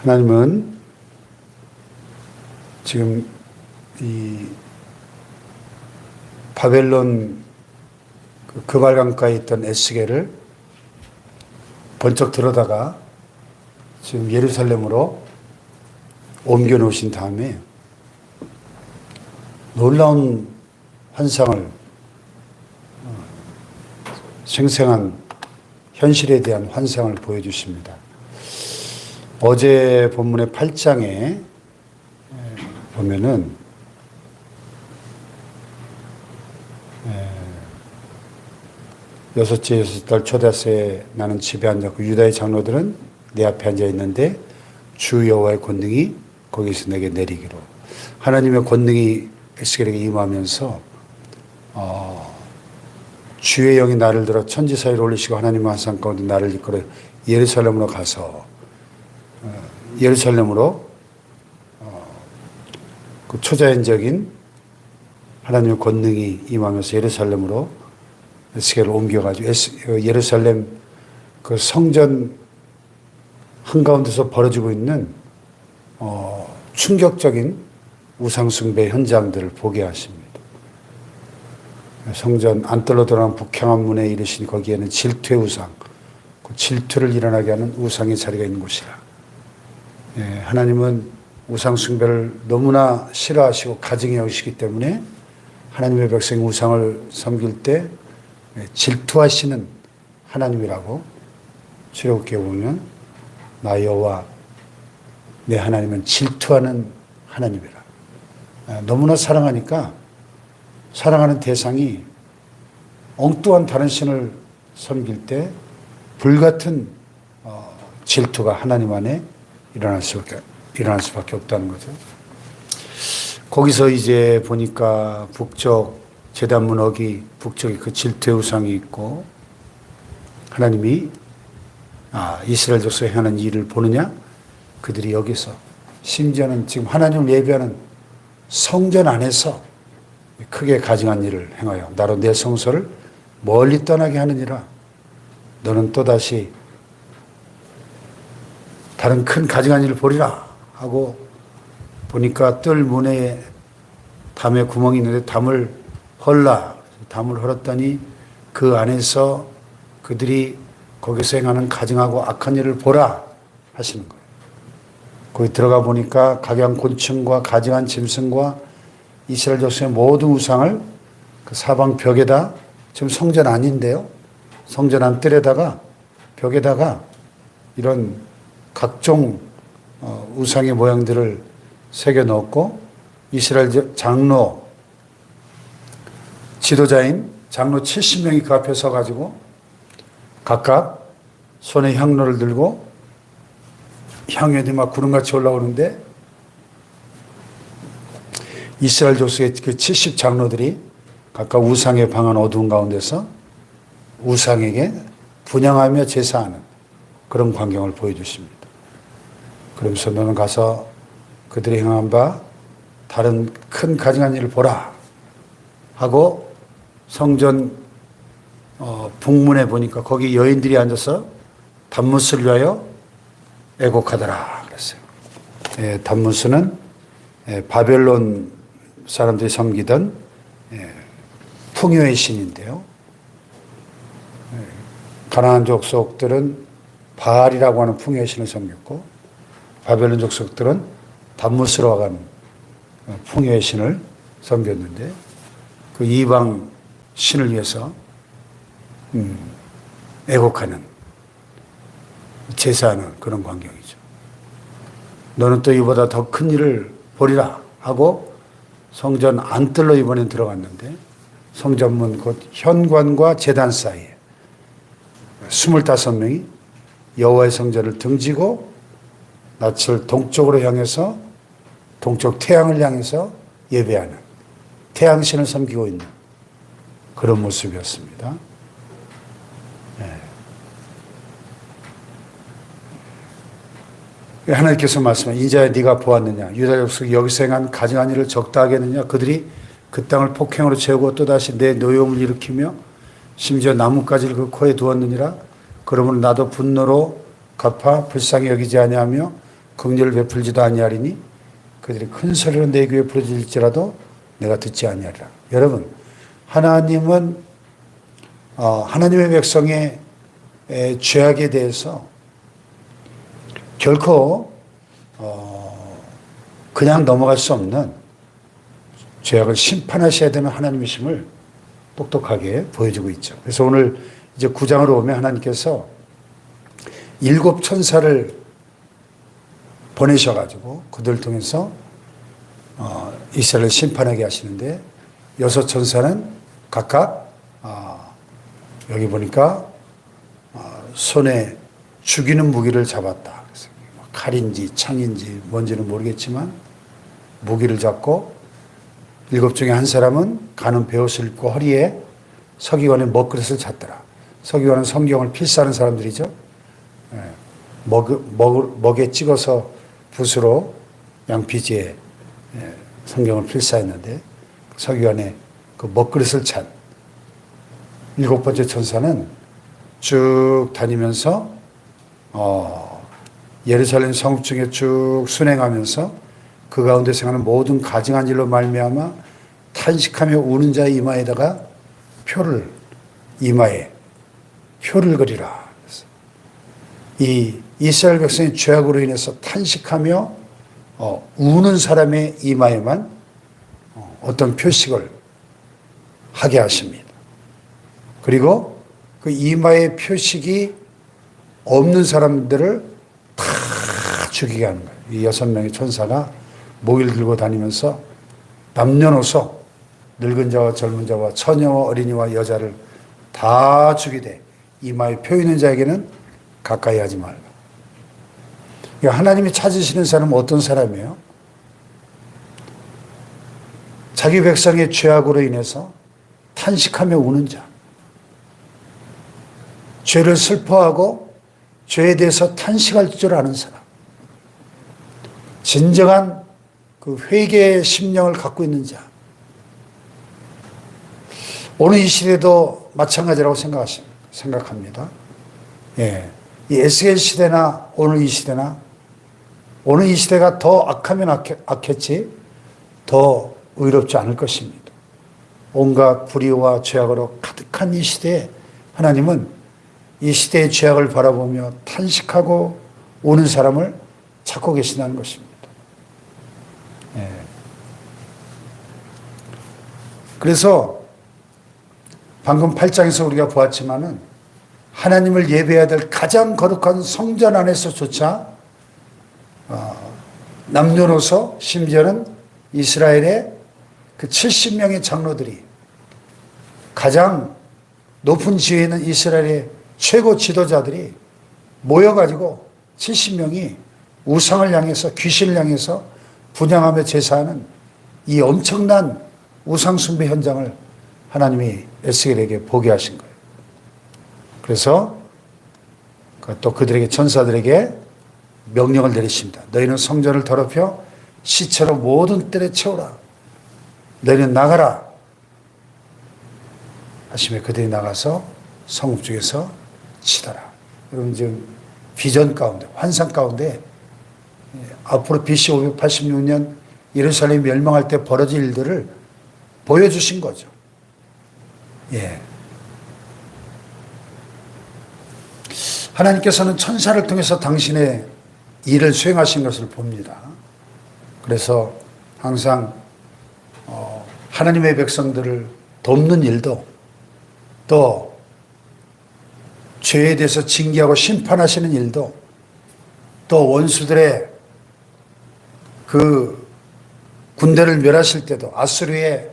하나님은 지금 이 바벨론 그 그발강가에 있던 에스겔을 번쩍 들어다가 지금 예루살렘으로 옮겨 놓으신 다음에 놀라운 환상을, 생생한 현실에 대한 환상을 보여주십니다. 어제 본문의 8장에 보면은 여섯째 여섯 달 초다새에 나는 집에 앉았고 유다의 장로들은 내 앞에 앉아 있는데 주 여호와의 권능이 거기서 내게 내리기로. 하나님의 권능이 에스겔에게 임하면서 주의 영이 나를 들어 천지 사이로 올리시고 하나님의 환상 가운데 나를 이끌어 예루살렘으로 가서 예루살렘으로 그 초자연적인 하나님의 권능이 임하면서 예루살렘으로 에스겔을 옮겨가지고 예루살렘 그 성전 한가운데서 벌어지고 있는 충격적인 우상숭배 현장들을 보게 하십니다. 성전 안뜰로 들어간 북향한 문에 이르신 거기에는 질투의 우상, 그 질투를 일어나게 하는 우상의 자리가 있는 곳이라. 하나님은 우상숭배를 너무나 싫어하시고 가증히 여기시기 때문에 하나님의 백성이 우상을 섬길 때 질투하시는 하나님이라고 출애굽기에 보면 나 여호와 내 하나님은 질투하는 하나님이라. 너무나 사랑하니까 사랑하는 대상이 엉뚱한 다른 신을 섬길 때 불같은 질투가 하나님 안에 일어날 수밖에 없다는 거죠. 거기서 이제 보니까 북쪽 제단문 어기 북쪽에 그 질투의 우상이 있고 하나님이 이스라엘 족속이 행하는 일을 보느냐? 그들이 여기서 심지어는 지금 하나님을 예배하는 성전 안에서 크게 가증한 일을 행하여 나로 내 성소를 멀리 떠나게 하느니라. 너는 또다시 다른 큰 가증한 일을 보리라 하고 보니까 뜰 문에 담에 구멍이 있는데 담을 헐었더니 그 안에서 그들이 거기서 행하는 가증하고 악한 일을 보라 하시는 거예요. 거기 들어가 보니까 각양 곤충과 가증한 짐승과 이스라엘 족속의 모든 우상을 그 사방 벽에다, 지금 성전 아닌데요, 성전 안 뜰에다가 벽에다가 이런 각종 우상의 모양들을 새겨 넣었고 이스라엘 장로 지도자인 장로 70명이 그 앞에 서가지고 각각 손에 향로를 들고 향연이 막 구름같이 올라오는데 이스라엘 족속의 그 70장로들이 각각 우상의 방한 어두운 가운데서 우상에게 분향하며 제사하는 그런 광경을 보여주십니다. 그러면서 너는 가서 그들이 행한 바 다른 큰 가증한 일을 보라 하고 성전 북문에 보니까 거기 여인들이 앉아서 단무스를 위하여 애곡하더라 그랬어요. 단무스는 바벨론 사람들이 섬기던 풍요의 신인데요. 가나안 족속들은 바알이라고 하는 풍요의 신을 섬겼고 바벨론 족속들은 단무스로 가는 풍요의 신을 섬겼는데 그 이방 신을 위해서 애곡하는 제사하는 그런 광경이죠. 너는 또 이보다 더 큰 일을 보리라 하고 성전 안뜰로 이번엔 들어갔는데 성전문 곧 현관과 제단 사이에 25명이 여호와의 성전을 등지고 낯을 동쪽으로 향해서 동쪽 태양을 향해서 예배하는 태양신을 섬기고 있는 그런 모습이었습니다. 하나님께서 말씀하시는 인자야 네가 보았느냐 유다 족속이 여기서 행한 가증한 일을 적다 하겠느냐. 그들이 그 땅을 폭행으로 채우고 또다시 내 노여움을 일으키며 심지어 나뭇가지를 그 코에 두었느니라. 그러므로 나도 분노로 갚아 불쌍히 여기지 아니하며 긍휼을 베풀지도 아니하리니 그들이 큰 소리로 내 귀에 부르짖을지라도 내가 듣지 아니하리라. 여러분, 하나님은 하나님의 백성의 죄악에 대해서 결코 그냥 넘어갈 수 없는 죄악을 심판하셔야 되는 하나님이심을 똑똑하게 보여주고 있죠. 그래서 오늘 이제 9장으로 오면 하나님께서 7 천사를 보내셔가지고 그들을 통해서 이스라엘을 심판하게 하시는데 6 천사는 각각 여기 보니까 손에 죽이는 무기를 잡았다. 그래서 칼인지 창인지 뭔지는 모르겠지만 무기를 잡고 7 중에 한 사람은 가는 베옷을 입고 허리에 서기관의 먹그릇을 찼더라. 서기관은 성경을 필사하는 사람들이죠. 먹에 찍어서 붓으로 양피지에 성경을 필사했는데 서기관의 그 먹그릇을 찬 7번째 천사는 쭉 다니면서 예루살렘 성읍 중에 쭉 순행하면서 그 가운데 생하는 모든 가증한 일로 말미암아 탄식하며 우는 자의 이마에다가 이마에 표를 그리라. 이 이스라엘 백성의 죄악으로 인해서 탄식하며 우는 사람의 이마에만 어떤 표식을 하게 하십니다. 그리고 그 이마의 표식이 없는 사람들을 다 죽이게 하는 거예요. 이 6명의 천사가 모기를 들고 다니면서 남녀노소 늙은 자와 젊은 자와 처녀와 어린이와 여자를 다 죽이되 이마에 표 있는 자에게는 가까이 하지 말라. 그러니까 하나님이 찾으시는 사람은 어떤 사람이에요? 자기 백성의 죄악으로 인해서 탄식하며 우는 자, 죄를 슬퍼하고 죄에 대해서 탄식할 줄 아는 사람, 진정한 그 회개의 심령을 갖고 있는 자. 오늘 이 시대도 마찬가지라고 생각합니다. 예. 이 에스겔 시대나 오늘 이 시대나 오늘 이 시대가 더 악하면 악했지 더 의롭지 않을 것입니다. 온갖 불의와 죄악으로 가득한 이 시대에 하나님은 이 시대의 죄악을 바라보며 탄식하고 우는 사람을 찾고 계신다는 것입니다. 예. 그래서 방금 8장에서 우리가 보았지만은 하나님을 예배해야 될 가장 거룩한 성전 안에서조차 남녀노소 심지어는 이스라엘의 그 70명의 장로들이 가장 높은 지위에 있는 이스라엘의 최고 지도자들이 모여가지고 70명이 우상을 향해서 귀신을 향해서 분향하며 제사하는 이 엄청난 우상숭배 현장을 하나님이 에스겔에게 보게 하신 거예요. 그래서 또 그들에게 천사들에게 명령을 내리십니다. 너희는 성전을 더럽혀 시체로 모든 뜰에 채우라. 너희는 나가라. 하시며 그들이 나가서 성읍 중에서 치더라. 여러분 지금 비전 가운데 환상 가운데 앞으로 BC 586년 예루살렘이 멸망할 때 벌어질 일들을 보여주신 거죠. 예. 하나님께서는 천사를 통해서 당신의 일을 수행하신 것을 봅니다. 그래서 항상 하나님의 백성들을 돕는 일도 또 죄에 대해서 징계하고 심판하시는 일도 또 원수들의 그 군대를 멸하실 때도 아수르의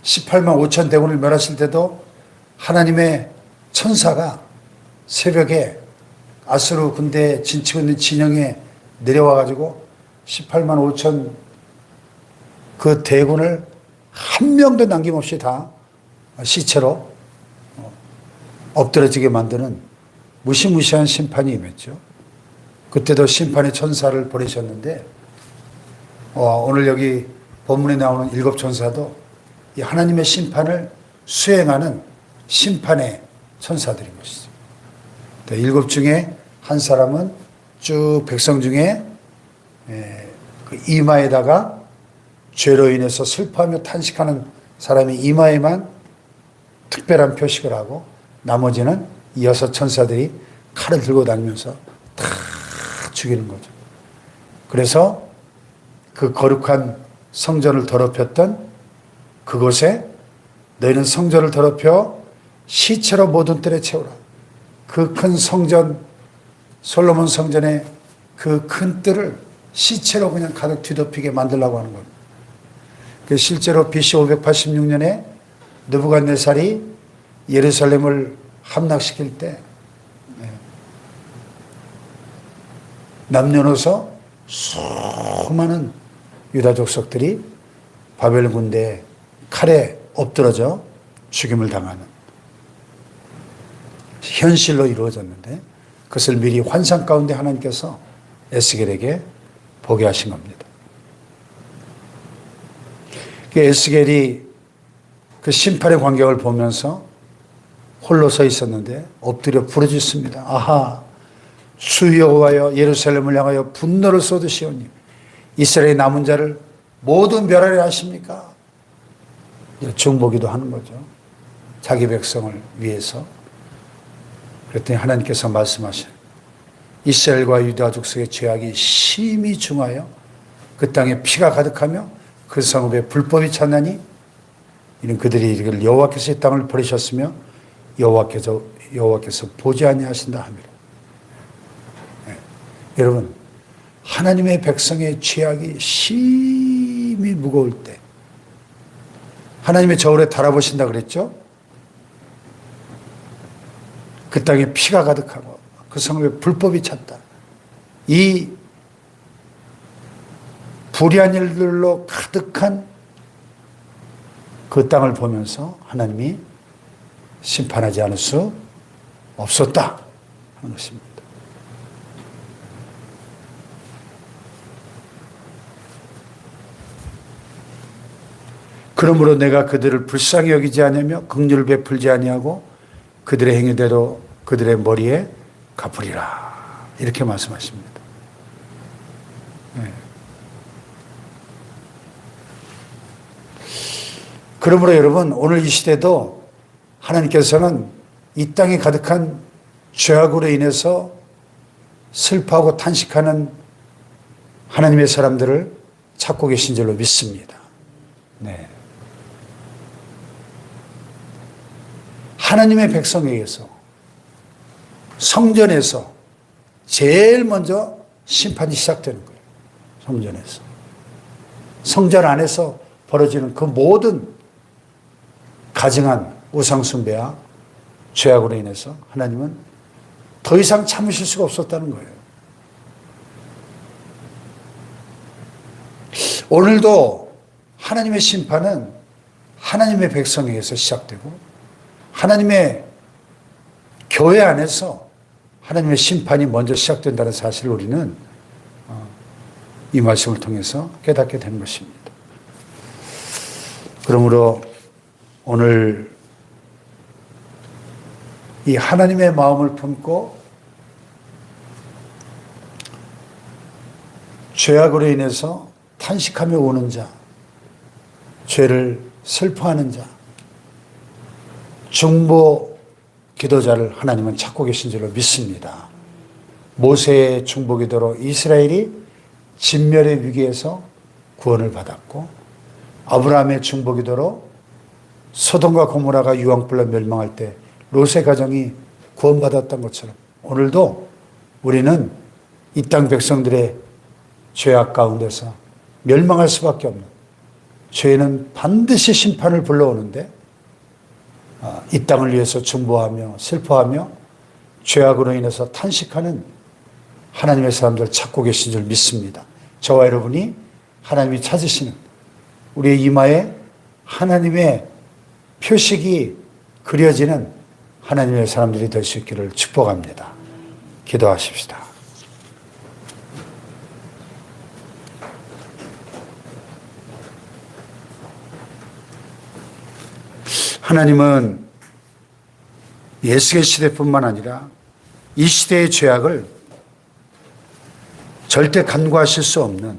18만 5천 대군을 멸하실 때도 하나님의 천사가 새벽에 아수르 군대에 진치고 있는 진영에 내려와 가지고 18만 5천 그 대군을 한 명도 남김없이 다 시체로 엎드러지게 만드는 무시무시한 심판이 임했죠. 그때도 심판의 천사를 보내셨는데 오늘 여기 본문에 나오는 7 천사도 이 하나님의 심판을 수행하는 심판의 천사들인 것이죠. 7 중에 한 사람은 쭉 백성 중에 그 이마에다가 죄로 인해서 슬퍼하며 탄식하는 사람이 이마에만 특별한 표식을 하고 나머지는 이 여섯 천사들이 칼을 들고 다니면서 다 죽이는 거죠. 그래서 그 거룩한 성전을 더럽혔던 그곳에 너희는 성전을 더럽혀 시체로 모든 뜰에 채우라. 그 큰 성전, 솔로몬 성전의 그 큰 뜰을 시체로 그냥 가득 뒤덮이게 만들려고 하는 겁니다. 실제로 BC 586년에 느부갓네살이 예루살렘을 함락시킬 때 남녀노소 수많은 유다 족속들이 바벨 군대에 칼에 엎드러져 죽임을 당하는 현실로 이루어졌는데 그것을 미리 환상 가운데 하나님께서 에스겔에게 보게 하신 겁니다. 에스겔이 그 심판의 광경을 보면서 홀로 서 있었는데 엎드려 부르짖습니다. 아하, 주 여호와여 예루살렘을 향하여 분노를 쏟으시오니 이스라엘의 남은 자를 모두 멸하려 하십니까? 중보기도 하는 거죠. 자기 백성을 위해서. 그랬더니 하나님께서 말씀하신 이스라엘과 유다 족속의 죄악이 심히 중하여 그 땅에 피가 가득하며 그 성읍에 불법이 찼나니 이는 그들이 이를 여호와께서 이 땅을 버리셨으며 여호와께서 보지 아니하신다 함이라. 여러분, 하나님의 백성의 죄악이 심히 무거울 때 하나님의 저울에 달아보신다 그랬죠? 그 땅에 피가 가득하고 그 성읍에 불법이 찼다. 이 불의한 일들로 가득한 그 땅을 보면서 하나님이 심판하지 않을 수 없었다 하는 것입니다. 그러므로 내가 그들을 불쌍히 여기지 아니하며 긍휼을 베풀지 아니하고 그들의 행위대로 그들의 머리에 갚으리라. 이렇게 말씀하십니다. 네. 그러므로 여러분, 오늘 이 시대도 하나님께서는 이 땅에 가득한 죄악으로 인해서 슬퍼하고 탄식하는 하나님의 사람들을 찾고 계신 줄로 믿습니다. 네. 하나님의 백성에게서 성전에서 제일 먼저 심판이 시작되는 거예요. 성전에서. 성전 안에서 벌어지는 그 모든 가증한 우상숭배와 죄악으로 인해서 하나님은 더 이상 참으실 수가 없었다는 거예요. 오늘도 하나님의 심판은 하나님의 백성에게서 시작되고 하나님의 교회 안에서 하나님의 심판이 먼저 시작된다는 사실을 우리는 이 말씀을 통해서 깨닫게 된 것입니다. 그러므로 오늘 이 하나님의 마음을 품고 죄악으로 인해서 탄식하며 우는 자, 죄를 슬퍼하는 자, 중보 기도자를 하나님은 찾고 계신 줄로 믿습니다. 모세의 중보 기도로 이스라엘이 진멸의 위기에서 구원을 받았고 아브라함의 중보 기도로 소돔과 고모라가 유황불로 멸망할 때 롯의 가정이 구원받았던 것처럼 오늘도 우리는 이 땅 백성들의 죄악 가운데서 멸망할 수밖에 없는, 죄는 반드시 심판을 불러오는데 이 땅을 위해서 중보하며 슬퍼하며 죄악으로 인해서 탄식하는 하나님의 사람들 찾고 계신 줄 믿습니다. 저와 여러분이 하나님이 찾으시는 우리의 이마에 하나님의 표식이 그려지는 하나님의 사람들이 될 수 있기를 축복합니다. 기도하십시다. 하나님은 예수의 시대뿐만 아니라 이 시대의 죄악을 절대 간과하실 수 없는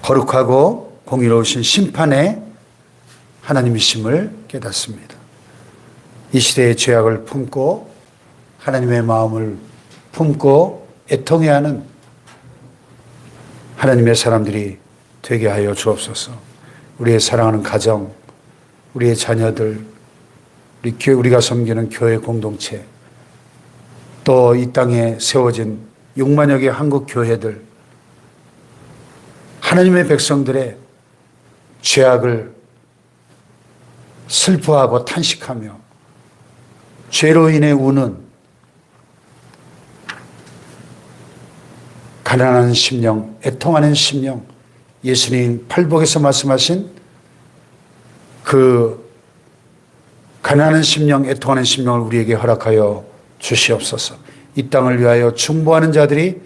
거룩하고 공의로우신 심판의 하나님이심을 깨닫습니다. 이 시대의 죄악을 품고 하나님의 마음을 품고 애통해야 하는 하나님의 사람들이 되게 하여 주옵소서. 우리의 사랑하는 가정, 우리의 자녀들, 우리가 섬기는 교회 공동체, 또 이 땅에 세워진 6만여 개 한국 교회들, 하나님의 백성들의 죄악을 슬퍼하고 탄식하며 죄로 인해 우는 가난한 심령, 애통하는 심령, 예수님 팔복에서 말씀하신 그 가난한 심령, 애통하는 심령을 우리에게 허락하여 주시옵소서. 이 땅을 위하여 충보하는 자들이